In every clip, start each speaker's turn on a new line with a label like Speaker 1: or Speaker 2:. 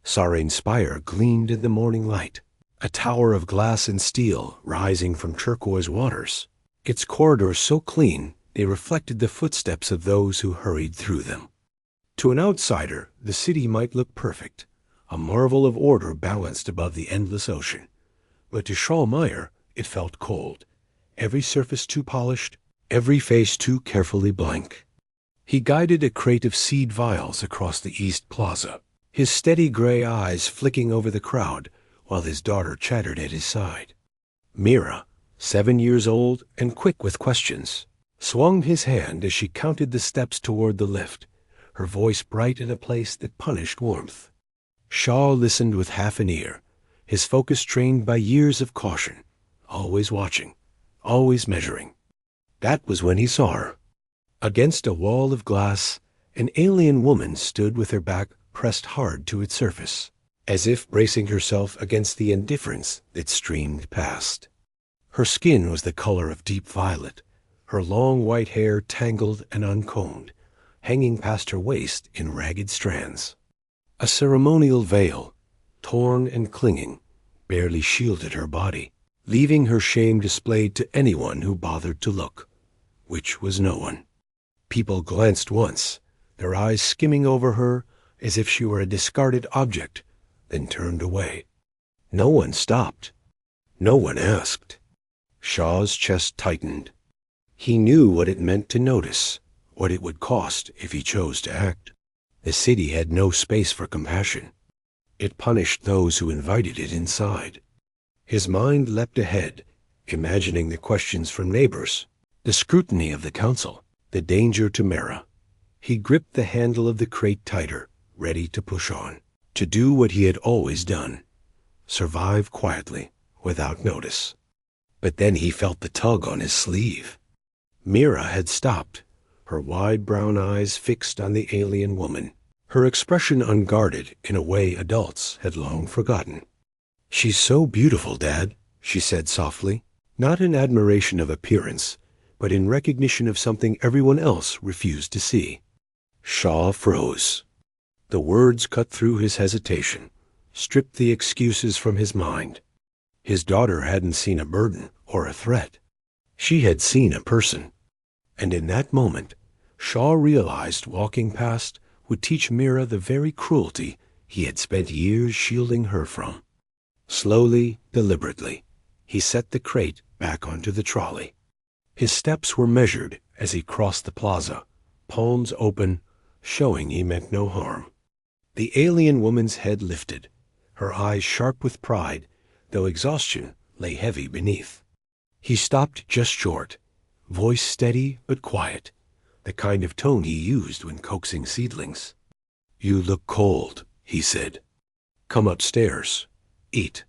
Speaker 1: Sarrain's spire gleamed in the morning light, a tower of glass and steel rising from turquoise waters, its corridors so clean they reflected the footsteps of those who hurried through them. To an outsider, the city might look perfect, a marvel of order balanced above the endless ocean. But to Schallmeyer, it felt cold, every surface too polished, every face too carefully blank. He guided a crate of seed vials across the East Plaza, his steady gray eyes flicking over the crowd while his daughter chattered at his side. Mira, 7 years old and quick with questions, swung his hand as she counted the steps toward the lift, her voice bright in a place that punished warmth. Shaw listened with half an ear, his focus trained by years of caution, always watching, always measuring. That was when he saw her. Against a wall of glass, an alien woman stood with her back pressed hard to its surface, as if bracing herself against the indifference that streamed past. Her skin was the color of deep violet, her long white hair tangled and uncombed, hanging past her waist in ragged strands. A ceremonial veil, torn and clinging, barely shielded her body, leaving her shame displayed to anyone who bothered to look, which was no one. People glanced once, their eyes skimming over her as if she were a discarded object, then turned away. No one stopped. No one asked. Shaw's chest tightened. He knew what it meant to notice, what it would cost if he chose to act. The city had no space for compassion. It punished those who invited it inside. His mind leapt ahead, imagining the questions from neighbors, the scrutiny of the council, the danger to Mara. He gripped the handle of the crate tighter, ready to push on, to do what he had always done, survive quietly, without notice. But then he felt the tug on his sleeve. Mira had stopped, her wide brown eyes fixed on the alien woman, her expression unguarded in a way adults had long forgotten. "She's so beautiful, Dad," she said softly, not in admiration of appearance, but in recognition of something everyone else refused to see. Shaw froze. The words cut through his hesitation, stripped the excuses from his mind. His daughter hadn't seen a burden or a threat. She had seen a person. And in that moment, Shaw realized walking past would teach Mira the very cruelty he had spent years shielding her from. Slowly, deliberately, he set the crate back onto the trolley. His steps were measured as he crossed the plaza, palms open, showing he meant no harm. The alien woman's head lifted, her eyes sharp with pride, though exhaustion lay heavy beneath. He stopped just short, voice steady but quiet, the kind of tone he used when coaxing seedlings. "You look cold," he said. "Come upstairs. Eat.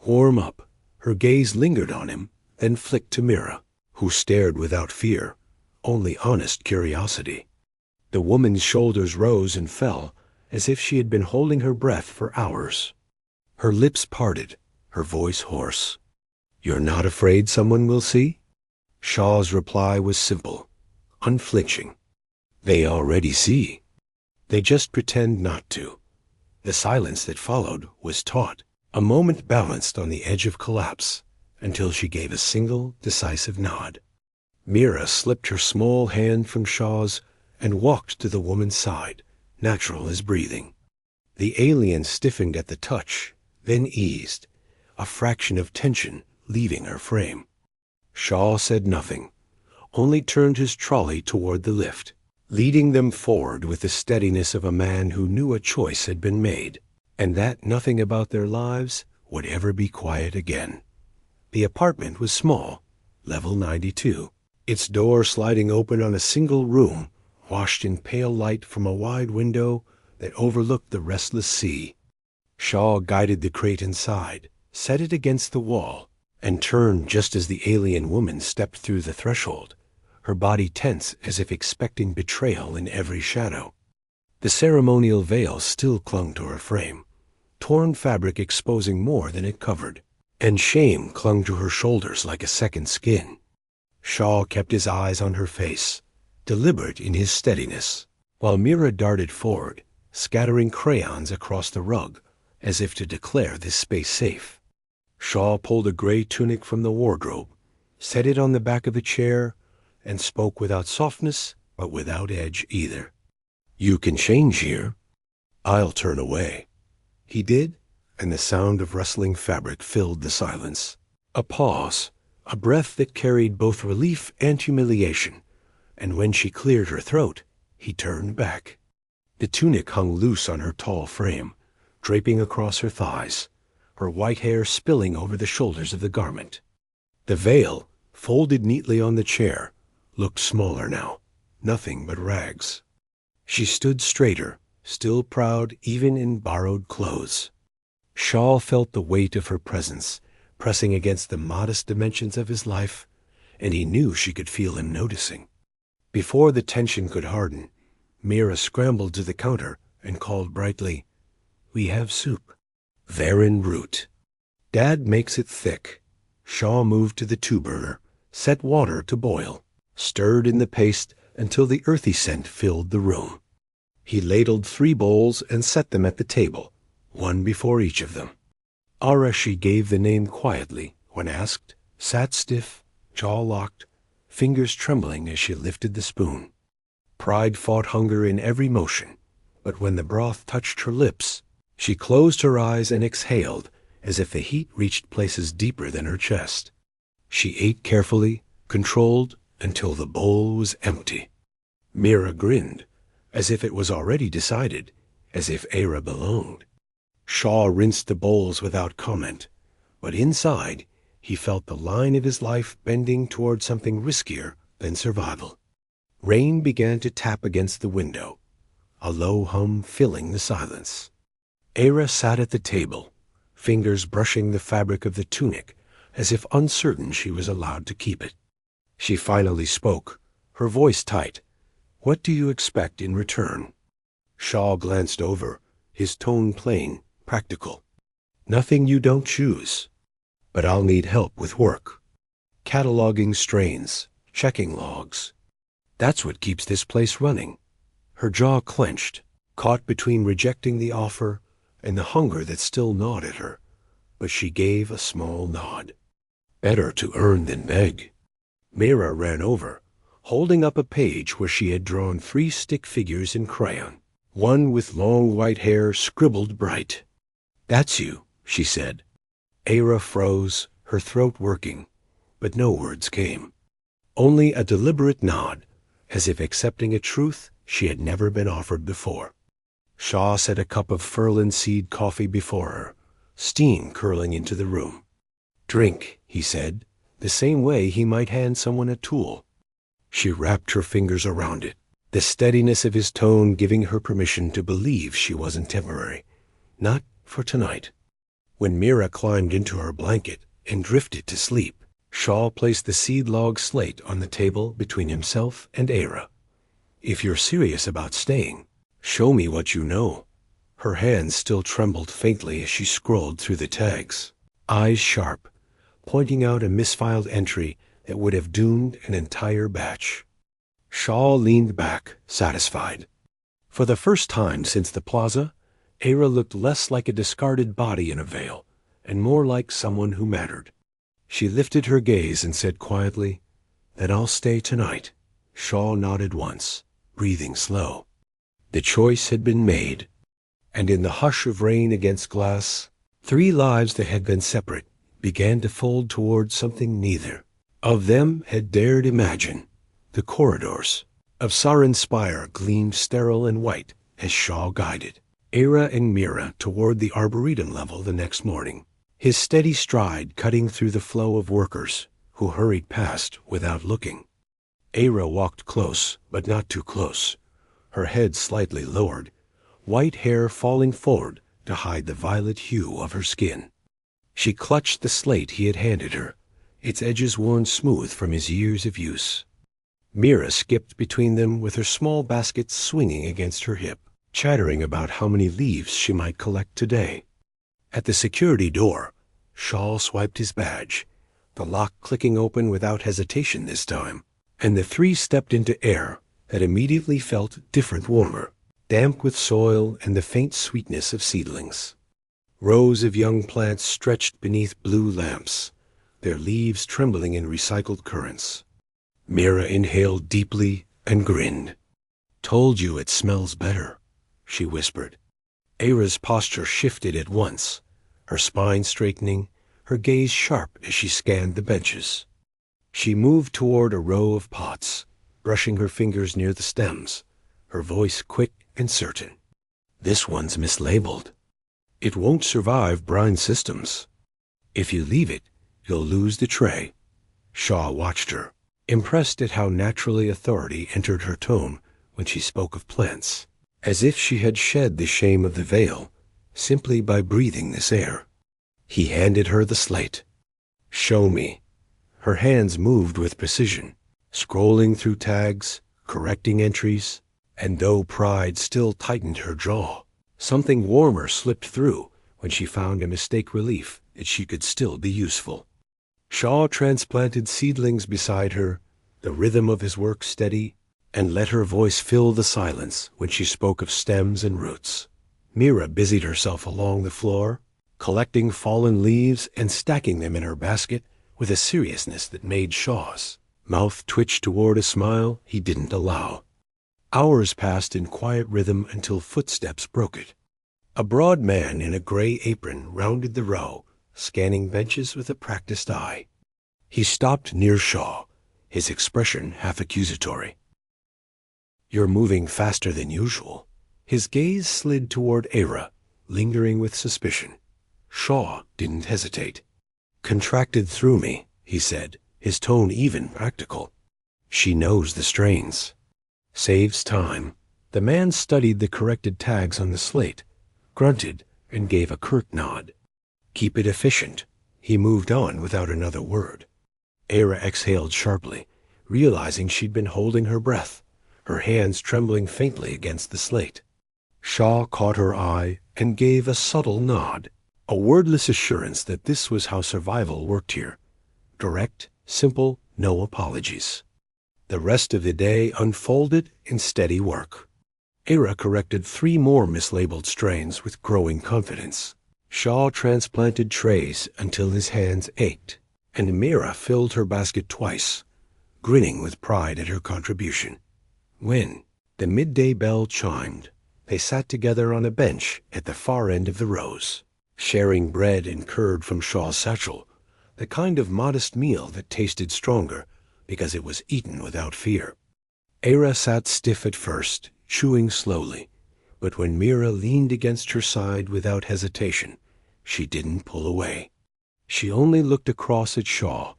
Speaker 1: Warm up." Her gaze lingered on him, then flicked to Mira, who stared without fear, only honest curiosity. The woman's shoulders rose and fell as if she had been holding her breath for hours. Her lips parted, her voice hoarse. "You're not afraid someone will see?" Shaw's reply was simple, unflinching. "They already see. They just pretend not to." The silence that followed was taut, a moment balanced on the edge of collapse, until she gave a single, decisive nod. Mira slipped her small hand from Shaw's and walked to the woman's side, natural as breathing. The alien stiffened at the touch, then eased, a fraction of tension leaving her frame. Shaw said nothing, only turned his trolley toward the lift, leading them forward with the steadiness of a man who knew a choice had been made, and that nothing about their lives would ever be quiet again. The apartment was small, level 92, its door sliding open on a single room, washed in pale light from a wide window that overlooked the restless sea. Shaw guided the crate inside, set it against the wall, and turned just as the alien woman stepped through the threshold, her body tense as if expecting betrayal in every shadow. The ceremonial veil still clung to her frame, torn fabric exposing more than it covered, and shame clung to her shoulders like a second skin. Shaw kept his eyes on her face, deliberate in his steadiness, while Mira darted forward, scattering crayons across the rug, as if to declare this space safe. Shaw pulled a gray tunic from the wardrobe, set it on the back of a chair, and spoke without softness, but without edge either. "You can change here. I'll turn away." He did, and the sound of rustling fabric filled the silence. A pause, a breath that carried both relief and humiliation, and when she cleared her throat, he turned back. The tunic hung loose on her tall frame, draping across her thighs, her white hair spilling over the shoulders of the garment. The veil, folded neatly on the chair, looked smaller now, nothing but rags. She stood straighter, still proud even in borrowed clothes. Shaw felt the weight of her presence pressing against the modest dimensions of his life, and he knew she could feel him noticing. Before the tension could harden, Mira scrambled to the counter and called brightly, "We have soup. Varin root. Dad makes it thick." Shaw moved to the two-burner, set water to boil, stirred in the paste until the earthy scent filled the room. He ladled 3 bowls and set them at the table, one before each of them. Arashi gave the name quietly when asked, sat stiff, jaw locked, fingers trembling as she lifted the spoon. Pride fought hunger in every motion, but when the broth touched her lips, she closed her eyes and exhaled as if the heat reached places deeper than her chest. She ate carefully, controlled, until the bowl was empty. Mira grinned, as if it was already decided, as if Era belonged. Shaw rinsed the bowls without comment, but inside he felt the line of his life bending toward something riskier than survival. Rain began to tap against the window, a low hum filling the silence. Era sat at the table, fingers brushing the fabric of the tunic as if uncertain she was allowed to keep it. She finally spoke, her voice tight. "What do you expect in return?" Shaw glanced over, his tone plain, practical. "Nothing you don't choose. But I'll need help with work. Cataloging strains, checking logs. That's what keeps this place running." Her jaw clenched, caught between rejecting the offer and the hunger that still gnawed at her, but she gave a small nod. "Better to earn than beg." Mira ran over, holding up a page where she had drawn 3 stick figures in crayon, one with long white hair scribbled bright. "That's you," she said. Era froze, her throat working, but no words came. Only a deliberate nod, as if accepting a truth she had never been offered before. Shaw set a cup of Ferlin seed coffee before her, steam curling into the room. "Drink," he said, the same way he might hand someone a tool. She wrapped her fingers around it, the steadiness of his tone giving her permission to believe she wasn't temporary. Not for tonight. When Mira climbed into her blanket and drifted to sleep, Shaw placed the seed log slate on the table between himself and Era. "If you're serious about staying, show me what you know." Her hands still trembled faintly as she scrolled through the tags, eyes sharp, pointing out a misfiled entry that would have doomed an entire batch. Shaw leaned back, satisfied. For the first time since the plaza, Era looked less like a discarded body in a veil, and more like someone who mattered. She lifted her gaze and said quietly, "Then I'll stay tonight." Shaw nodded once, breathing slow. The choice had been made, and in the hush of rain against glass, 3 lives that had been separate began to fold towards something neither of them had dared imagine. The corridors of Sarin Spire gleamed sterile and white as Shaw guided Era and Mira toward the Arboretum level the next morning, his steady stride cutting through the flow of workers who hurried past without looking. Era walked close, but not too close, her head slightly lowered, white hair falling forward to hide the violet hue of her skin. She clutched the slate he had handed her, its edges worn smooth from his years of use. Mira skipped between them with her small basket swinging against her hip, chattering about how many leaves she might collect today. At the security door, Shaw swiped his badge, the lock clicking open without hesitation this time, and the 3 stepped into air that immediately felt different, warmer, damp with soil and the faint sweetness of seedlings. Rows of young plants stretched beneath blue lamps, their leaves trembling in recycled currents. Mira inhaled deeply and grinned. "Told you it smells better," she whispered. Era's posture shifted at once, her spine straightening, her gaze sharp as she scanned the benches. She moved toward a row of pots, brushing her fingers near the stems, her voice quick and certain. "This one's mislabeled. It won't survive brine systems. If you leave it, you'll lose the tray." Shaw watched her, impressed at how naturally authority entered her tone when she spoke of plants, as if she had shed the shame of the veil simply by breathing this air. He handed her the slate. "Show me." Her hands moved with precision, scrolling through tags, correcting entries, and though pride still tightened her jaw, something warmer slipped through when she found a mistake relief that she could still be useful. Shaw transplanted seedlings beside her, the rhythm of his work steady, and let her voice fill the silence when she spoke of stems and roots. Mira busied herself along the floor, collecting fallen leaves and stacking them in her basket with a seriousness that made Shaw's mouth twitch toward a smile he didn't allow. Hours passed in quiet rhythm until footsteps broke it. A broad man in a gray apron rounded the row, scanning benches with a practiced eye. He stopped near Shaw, his expression half accusatory. "You're moving faster than usual." His gaze slid toward Era, lingering with suspicion. Shaw didn't hesitate. "Contracted through me," he said, his tone even practical. "She knows the strains." "Saves time." The man studied the corrected tags on the slate, grunted, and gave a curt nod. "Keep it efficient." He moved on without another word. Era exhaled sharply, realizing she'd been holding her breath, her hands trembling faintly against the slate. Shaw caught her eye and gave a subtle nod, a wordless assurance that this was how survival worked here. Direct, simple, no apologies. The rest of the day unfolded in steady work. Era corrected 3 more mislabeled strains with growing confidence. Shaw transplanted trays until his hands ached, and Mira filled her basket twice, grinning with pride at her contribution. When the midday bell chimed, they sat together on a bench at the far end of the rows, sharing bread and curd from Shaw's satchel, the kind of modest meal that tasted stronger because it was eaten without fear. Era sat stiff at first, chewing slowly, but when Mira leaned against her side without hesitation, she didn't pull away. She only looked across at Shaw,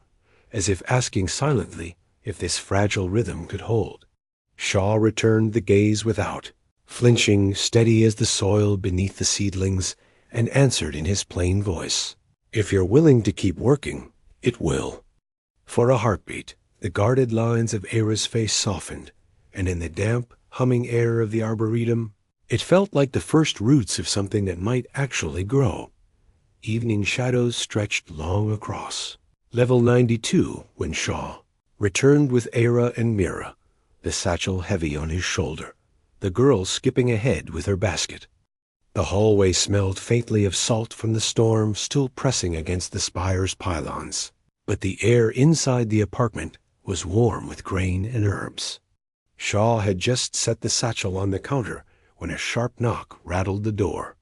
Speaker 1: as if asking silently if this fragile rhythm could hold. Shaw returned the gaze without, flinching, steady as the soil beneath the seedlings, and answered in his plain voice, "If you're willing to keep working, it will." For a heartbeat, the guarded lines of Era's face softened, and in the damp, humming air of the arboretum, it felt like the first roots of something that might actually grow. Evening shadows stretched long across. Level 92, when Shaw returned with Era and Mira, the satchel heavy on his shoulder, the girl skipping ahead with her basket. The hallway smelled faintly of salt from the storm still pressing against the spire's pylons, but the air inside the apartment was warm with grain and herbs. Shaw had just set the satchel on the counter when a sharp knock rattled the door.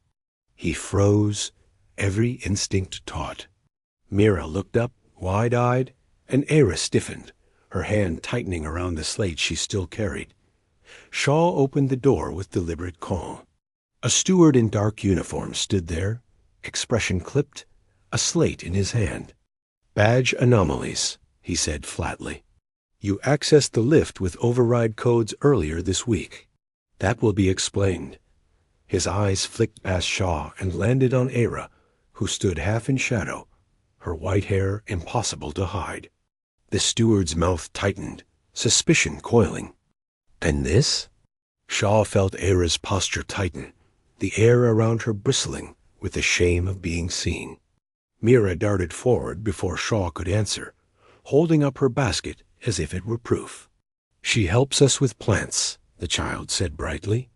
Speaker 1: He froze, every instinct taut. Mira looked up, wide-eyed, and Era stiffened, her hand tightening around the slate she still carried. Shaw opened the door with deliberate calm. A steward in dark uniform stood there, expression clipped, a slate in his hand. "Badge anomalies," he said flatly. "You accessed the lift with override codes earlier this week. That will be explained." His eyes flicked past Shaw and landed on Era, who stood half in shadow, her white hair impossible to hide. The steward's mouth tightened, suspicion coiling. "And this?" Shaw felt Era's posture tighten, the air around her bristling with the shame of being seen. Mira darted forward before Shaw could answer, holding up her basket as if it were proof. "She helps us with plants," the child said brightly.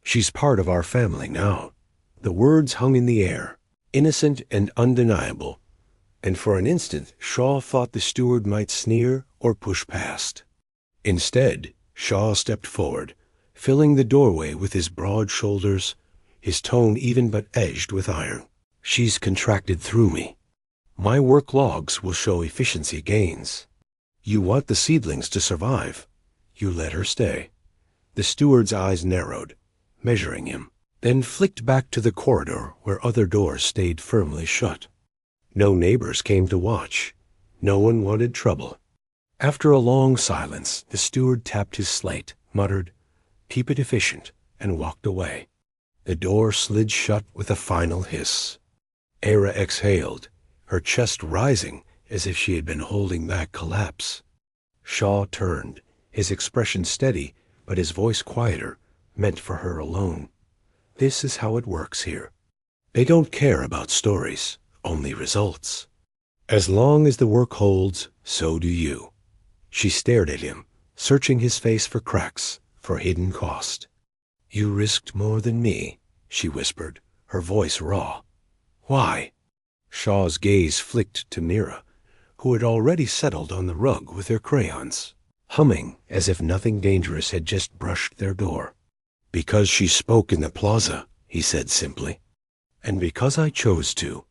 Speaker 1: "She's part of our family now." The words hung in the air, innocent and undeniable, and for an instant Shaw thought the steward might sneer or push past. Instead, Shaw stepped forward, filling the doorway with his broad shoulders, his tone even but edged with iron. "She's contracted through me. My work logs will show efficiency gains. You want the seedlings to survive. You let her stay." The steward's eyes narrowed, measuring him, then flicked back to the corridor where other doors stayed firmly shut. No neighbors came to watch. No one wanted trouble. After a long silence, the steward tapped his slate, muttered, "Keep it efficient," and walked away. The door slid shut with a final hiss. Era exhaled, her chest rising as if she had been holding back collapse. Shaw turned, his expression steady, but his voice quieter, meant for her alone. "This is how it works here. They don't care about stories, only results. As long as the work holds, so do you." She stared at him, searching his face for cracks, for hidden cost. "You risked more than me," she whispered, her voice raw. "Why?" Shaw's gaze flicked to Mira, who had already settled on the rug with her crayons, humming as if nothing dangerous had just brushed their door. "Because she spoke in the plaza," he said simply. "And because I chose to."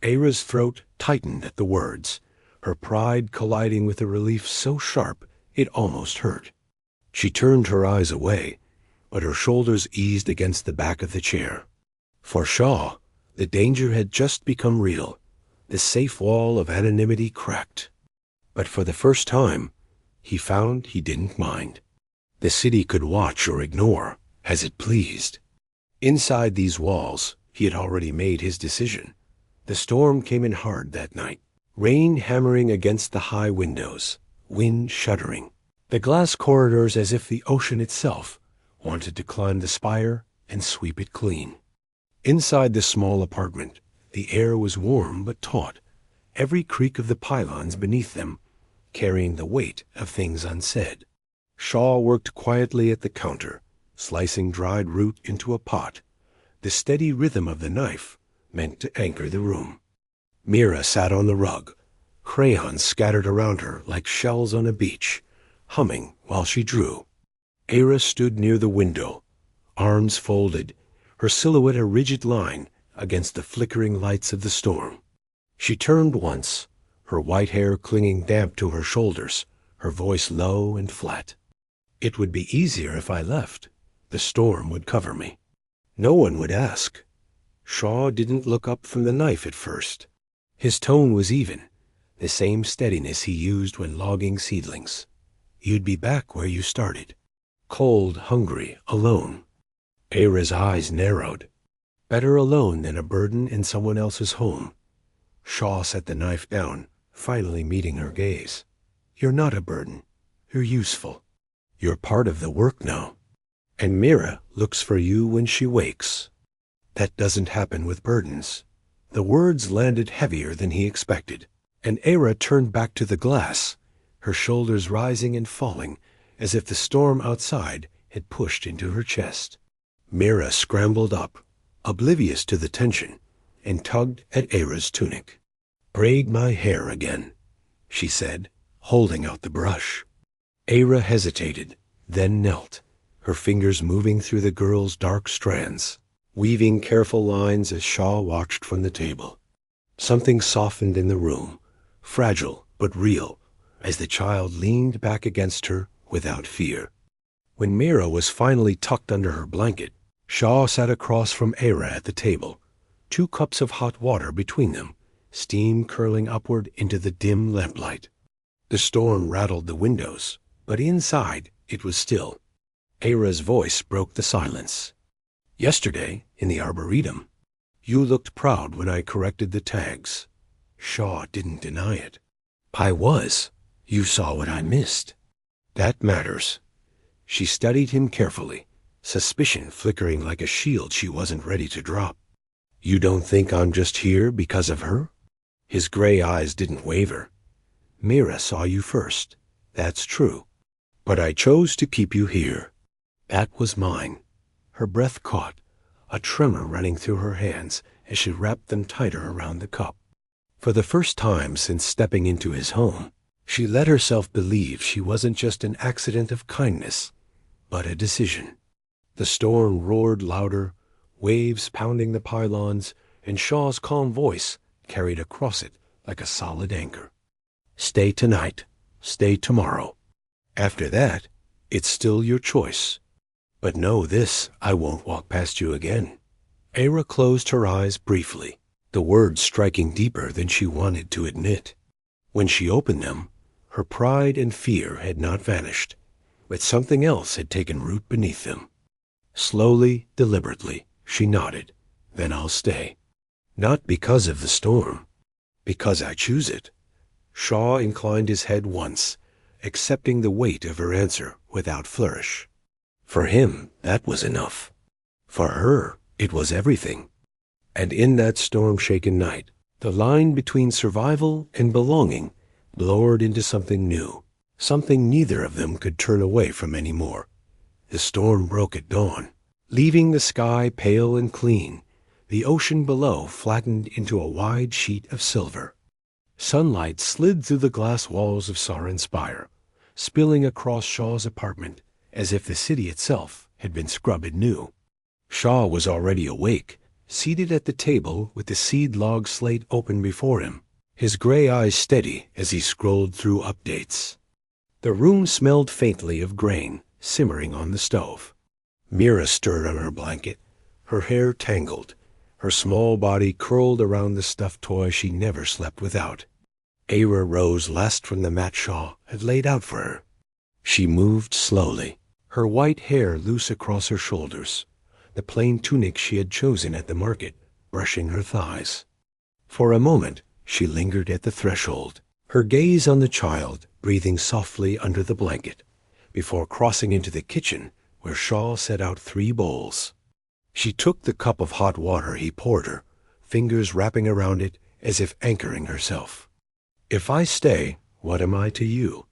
Speaker 1: Era's throat tightened at the words, her pride colliding with a relief so sharp it almost hurt. She turned her eyes away, but her shoulders eased against the back of the chair. For Shaw, the danger had just become real, the safe wall of anonymity cracked. But for the first time, he found he didn't mind. The city could watch or ignore, as it pleased. Inside these walls, he had already made his decision. The storm came in hard that night, rain hammering against the high windows, wind shuddering, the glass corridors as if the ocean itself wanted to climb the spire and sweep it clean. Inside the small apartment, the air was warm but taut, every creak of the pylons beneath them carrying the weight of things unsaid. Shaw worked quietly at the counter, slicing dried root into a pot, the steady rhythm of the knife meant to anchor the room. Mira sat on the rug, crayons scattered around her like shells on a beach, humming while she drew. Era stood near the window, arms folded, her silhouette a rigid line against the flickering lights of the storm. She turned once, her white hair clinging damp to her shoulders, her voice low and flat. "It would be easier if I left. The storm would cover me. No one would ask." Shaw didn't look up from the knife at first. His tone was even, the same steadiness he used when logging seedlings. "You'd be back where you started. Cold, hungry, alone." Era's eyes narrowed. Better alone than a burden in someone else's home. Shaw set the knife down, finally meeting her gaze. "You're not a burden. You're useful. You're part of the work now. And Mira looks for you when she wakes. That doesn't happen with burdens." The words landed heavier than he expected, and Era turned back to the glass, her shoulders rising and falling as if the storm outside had pushed into her chest. Mira scrambled up, oblivious to the tension, and tugged at Era's tunic. "Braid my hair again," she said, holding out the brush. Era hesitated, then knelt, her fingers moving through the girl's dark strands, weaving careful lines as Shaw watched from the table. Something softened in the room, fragile but real, as the child leaned back against her without fear. When Mira was finally tucked under her blanket, Shaw sat across from Era at the table, 2 cups of hot water between them, steam curling upward into the dim lamplight. The storm rattled the windows, but inside it was still. Era's voice broke the silence. "Yesterday, in the Arboretum, you looked proud when I corrected the tags." Shaw didn't deny it. "I was. You saw what I missed. That matters." She studied him carefully, suspicion flickering like a shield she wasn't ready to drop. "You don't think I'm just here because of her?" His gray eyes didn't waver. "Mira saw you first. That's true. But I chose to keep you here. That was mine." Her breath caught, a tremor running through her hands as she wrapped them tighter around the cup. For the first time since stepping into his home, she let herself believe she wasn't just an accident of kindness, but a decision. The storm roared louder, waves pounding the pylons, and Shaw's calm voice carried across it like a solid anchor. Stay tonight, stay tomorrow. After that, it's still your choice. But know this, I won't walk past you again. Aira closed her eyes briefly, the words striking deeper than she wanted to admit. When she opened them, her pride and fear had not vanished, but something else had taken root beneath them. Slowly, deliberately, she nodded. Then I'll stay. Not because of the storm, because I choose it. Shaw inclined his head once, accepting the weight of her answer without flourish. For him, that was enough. For her, it was everything. And in that storm-shaken night, the line between survival and belonging blurred into something new, something neither of them could turn away from anymore. The storm broke at dawn, leaving the sky pale and clean, the ocean below flattened into a wide sheet of silver. Sunlight slid through the glass walls of Sarin Spire, spilling across Shaw's apartment as if the city itself had been scrubbed new. Shaw was already awake, seated at the table with the seed log slate open before him, his gray eyes steady as he scrolled through updates. The room smelled faintly of grain simmering on the stove. Mira stirred on her blanket, her hair tangled, her small body curled around the stuffed toy she never slept without. Aira rose last from the mat Shaw had laid out for her. She moved slowly, her white hair loose across her shoulders, the plain tunic she had chosen at the market brushing her thighs. For a moment she lingered at the threshold, her gaze on the child breathing softly under the blanket, before crossing into the kitchen where Shaw set out 3 bowls. She took the cup of hot water he poured her, fingers wrapping around it as if anchoring herself. If I stay, what am I to you?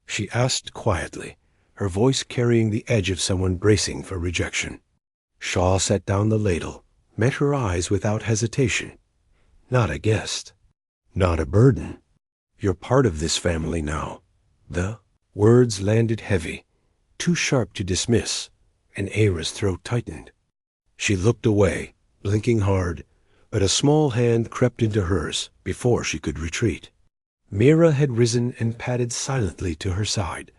Speaker 1: She asked quietly, her voice carrying the edge of someone bracing for rejection. Shaw set down the ladle, met her eyes without hesitation. Not a guest. Not a burden. You're part of this family now. The words landed heavy, too sharp to dismiss, and Aira's throat tightened. She looked away, blinking hard, but a small hand crept into hers before she could retreat. Mira had risen and padded silently to her side,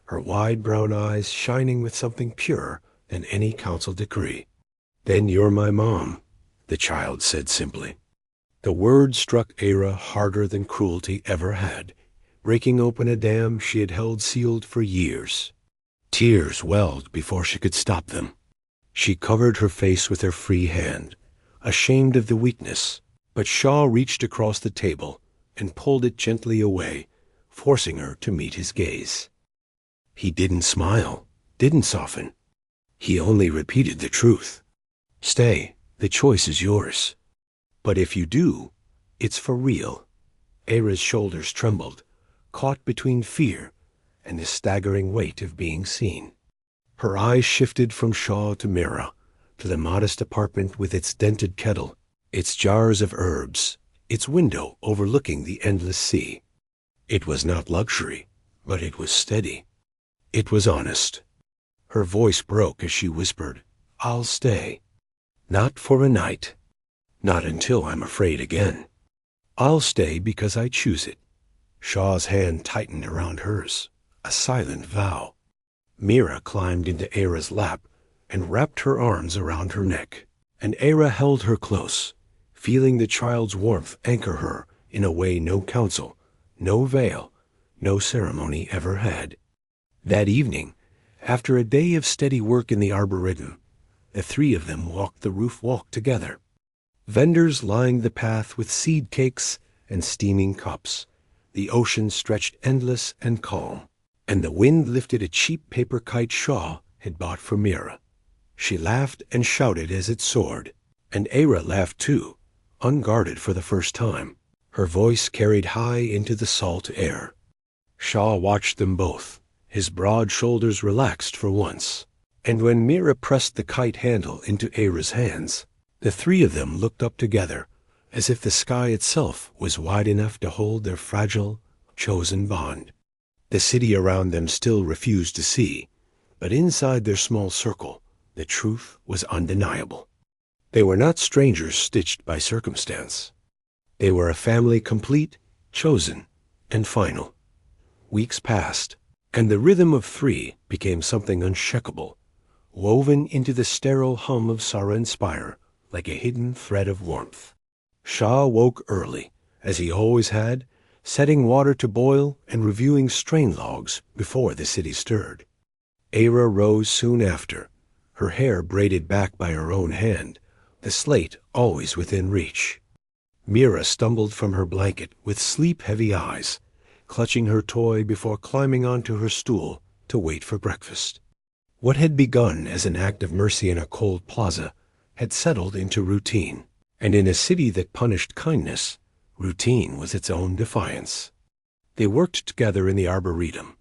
Speaker 1: her wide brown eyes shining with something purer than any council decree. Then you're my mom, the child said simply. The word struck Aira harder than cruelty ever had, breaking open a dam she had held sealed for years. Tears welled before she could stop them. She covered her face with her free hand, ashamed of the weakness, but Shaw reached across the table and pulled it gently away, forcing her to meet his gaze. He didn't smile, didn't soften. He only repeated the truth. Stay, the choice is yours. But if you do, it's for real. Aira's shoulders trembled, caught between fear and the staggering weight of being seen. Her eyes shifted from Shaw to Mira, to the modest apartment with its dented kettle, its jars of herbs, its window overlooking the endless sea. It was not luxury, but it was steady. It was honest. Her voice broke as she whispered, I'll stay. Not for a night. Not until I'm afraid again. I'll stay because I choose it. Shaw's hand tightened around hers, a silent vow. Mira climbed into Aira's lap and wrapped her arms around her neck, and Aira held her close, feeling the child's warmth anchor her in a way no counsel, no veil, no ceremony ever had. That evening, after a day of steady work in the arboretum, the 3 of them walked the roof walk together. Vendors lined the path with seed cakes and steaming cups. The ocean stretched endless and calm, and the wind lifted a cheap paper kite Shaw had bought for Mira. She laughed and shouted as it soared, and Aira laughed too, unguarded for the first time. Her voice carried high into the salt air. Shaw watched them both, his broad shoulders relaxed for once, and when Mira pressed the kite handle into Aira's hands, The three of them looked up together, as if the sky itself was wide enough to hold their fragile, chosen bond. The city around them still refused to see, but inside their small circle, the truth was undeniable. They were not strangers stitched by circumstance. They were a family complete, chosen, and final. Weeks passed, and the rhythm of three became something unshakable, woven into the sterile hum of Saren's spire like a hidden thread of warmth. Shah woke early, as he always had, setting water to boil and reviewing strain logs before the city stirred. Era rose soon after, her hair braided back by her own hand, the slate always within reach. Mira stumbled from her blanket with sleep-heavy eyes, clutching her toy before climbing onto her stool to wait for breakfast. What had begun as an act of mercy in a cold plaza had settled into routine, and in a city that punished kindness, routine was its own defiance. They worked together in the arboretum,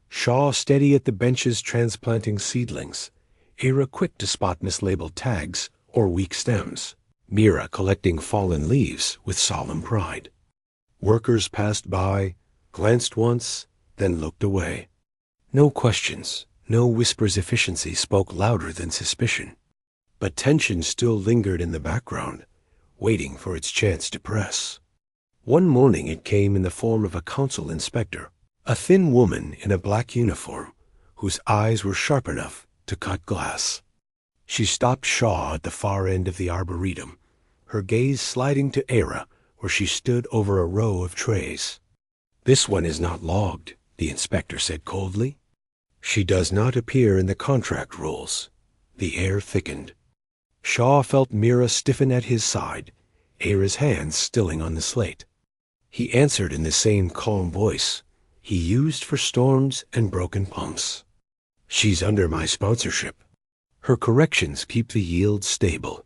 Speaker 1: Shaw steady at the benches transplanting seedlings, Era quick to spot mislabeled tags or weak stems, Mira collecting fallen leaves with solemn pride. Workers passed by, glanced once, then looked away. No questions, no whispers. Efficiency spoke louder than suspicion. But tension still lingered in the background, waiting for its chance to press. One morning it came in the form of a council inspector, a thin woman in a black uniform, whose eyes were sharp enough to cut glass. She stopped Shaw at the far end of the arboretum, her gaze sliding to Era, where she stood over a row of trays. "This one is not logged," the inspector said coldly. "She does not appear in the contract rules." The air thickened. Shaw felt Mira stiffen at his side, Era's hands stilling on the slate. He answered in the same calm voice he used for storms and broken pumps. "She's under my sponsorship. Her corrections keep the yield stable.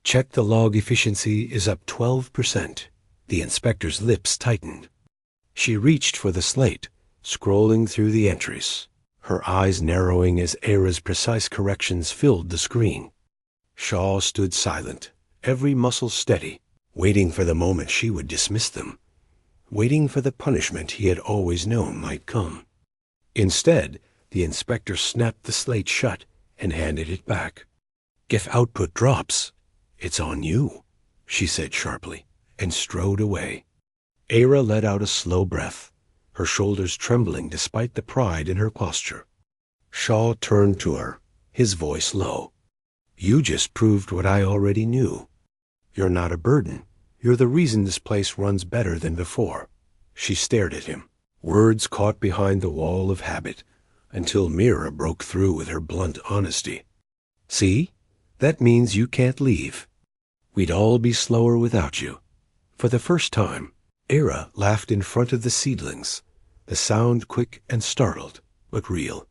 Speaker 1: Check the log. Efficiency is up 12%. The inspector's lips tightened. She reached for the slate, scrolling through the entries, her eyes narrowing as Era's precise corrections filled the screen. Shaw stood silent, every muscle steady, waiting for the moment she would dismiss them, waiting for the punishment he had always known might come. Instead, the inspector snapped the slate shut and handed it back. "If output drops, it's on you," she said sharply, and strode away. Era let out a slow breath, her shoulders trembling despite the pride in her posture. Shaw turned to her, his voice low. "You just proved what I already knew. You're not a burden. You're the reason this place runs better than before." She stared at him, words caught behind the wall of habit, until Mira broke through with her blunt honesty. "See? That means you can't leave. We'd all be slower without you." For the first time, Era laughed in front of the seedlings, the sound quick and startled, but real.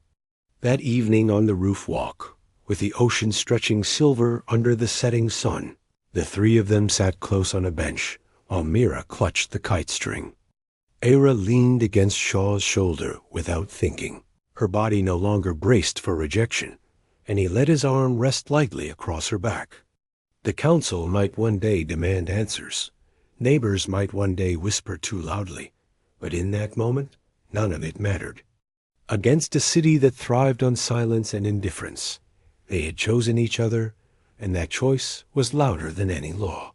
Speaker 1: That evening on the roof walk, with the ocean stretching silver under the setting sun, the three of them sat close on a bench, while Mira clutched the kite string. Era leaned against Shaw's shoulder without thinking, her body no longer braced for rejection, and he let his arm rest lightly across her back. The council might one day demand answers. Neighbors might one day whisper too loudly, but in that moment, none of it mattered. Against a city that thrived on silence and indifference, they had chosen each other, and that choice was louder than any law.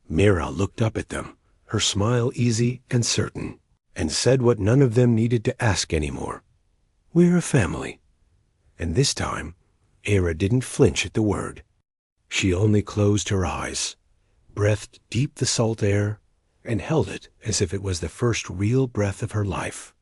Speaker 1: Mira looked up at them, her smile easy and certain, and said what none of them needed to ask anymore. "We're a family." And this time, Era didn't flinch at the word. She only closed her eyes, breathed deep the salt air, and held it as if it was the first real breath of her life.